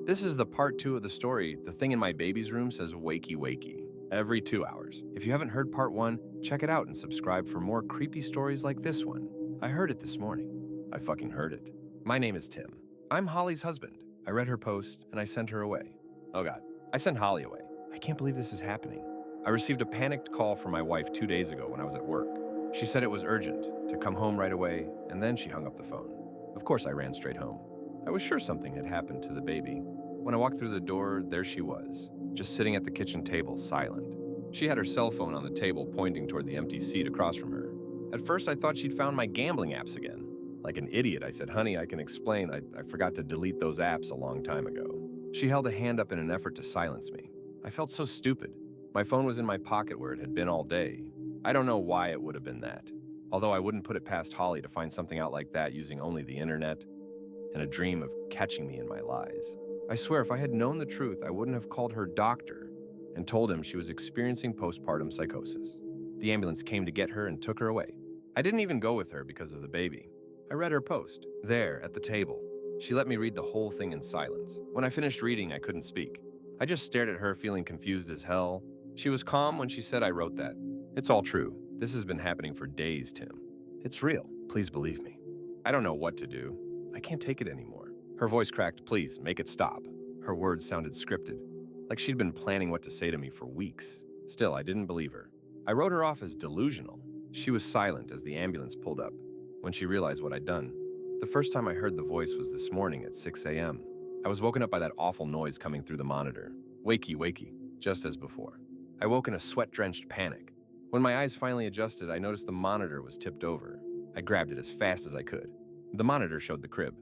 This is the part 2 of the story. The thing in my baby's room says wakey wakey every 2 hours. If you haven't heard part 1, check it out and subscribe for more creepy stories like this one. I heard it this morning. I fucking heard it. My name is Tim. I'm Holly's husband. I read her post and I sent her away. Oh God, I sent Holly away. I can't believe this is happening. I received a panicked call from my wife 2 days ago when I was at work. She said it was urgent, to come home right away, and then she hung up the phone. Of course, I ran straight home. I was sure something had happened to the baby. When I walked through the door, there she was, just sitting at the kitchen table, silent. She had her cell phone on the table pointing toward the empty seat across from her. At first, I thought she'd found my gambling apps again. Like an idiot, I said, "Honey, I can explain. I forgot to delete those apps a long time ago." She held a hand up in an effort to silence me. I felt so stupid. My phone was in my pocket where it had been all day. I don't know why it would have been that. Although I wouldn't put it past Holly to find something out like that using only the internet and a dream of catching me in my lies. I swear if I had known the truth, I wouldn't have called her doctor and told him she was experiencing postpartum psychosis. The ambulance came to get her and took her away. I didn't even go with her because of the baby. I read her post, there at the table. She let me read the whole thing in silence. When I finished reading, I couldn't speak. I just stared at her, feeling confused as hell. She was calm when she said I wrote that. It's all true. This has been happening for days, Tim. It's real. Please believe me. I don't know what to do. I can't take it anymore. Her voice cracked. Please, make it stop. Her words sounded scripted, like she'd been planning what to say to me for weeks. Still, I didn't believe her. I wrote her off as delusional. She was silent as the ambulance pulled up, when she realized what I'd done. The first time I heard the voice was this morning at 6 a.m. I was woken up by that awful noise coming through the monitor. Wakey, wakey, just as before. I woke in a sweat-drenched panic. When my eyes finally adjusted, I noticed the monitor was tipped over. I grabbed it as fast as I could. The monitor showed the crib,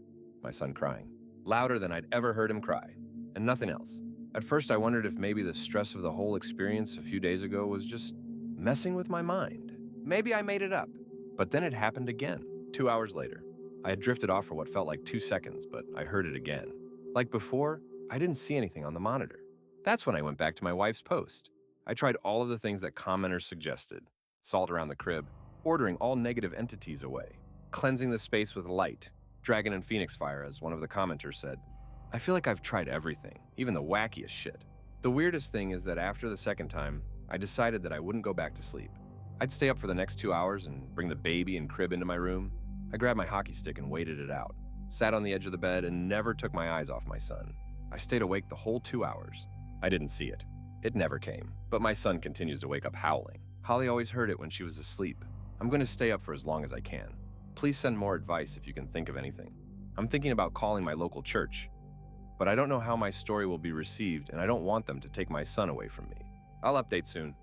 my son crying, louder than I'd ever heard him cry, and nothing else. At first, I wondered if maybe the stress of the whole experience a few days ago was just messing with my mind. Maybe I made it up. But then it happened again, 2 hours later. I had drifted off for what felt like 2 seconds, but I heard it again. Like before, I didn't see anything on the monitor. That's when I went back to my wife's post. I tried all of the things that commenters suggested. Salt around the crib, ordering all negative entities away, cleansing the space with light, Dragon and Phoenix fire, as one of the commenters said. I feel like I've tried everything, even the wackiest shit. The weirdest thing is that after the second time, I decided that I wouldn't go back to sleep. I'd stay up for the next 2 hours and bring the baby and crib into my room. I grabbed my hockey stick and waited it out, sat on the edge of the bed and never took my eyes off my son. I stayed awake the whole 2 hours. I didn't see it. It never came. But my son continues to wake up howling. Holly always heard it when she was asleep. I'm going to stay up for as long as I can. Please send more advice if you can think of anything. I'm thinking about calling my local church, but I don't know how my story will be received and I don't want them to take my son away from me. I'll update soon.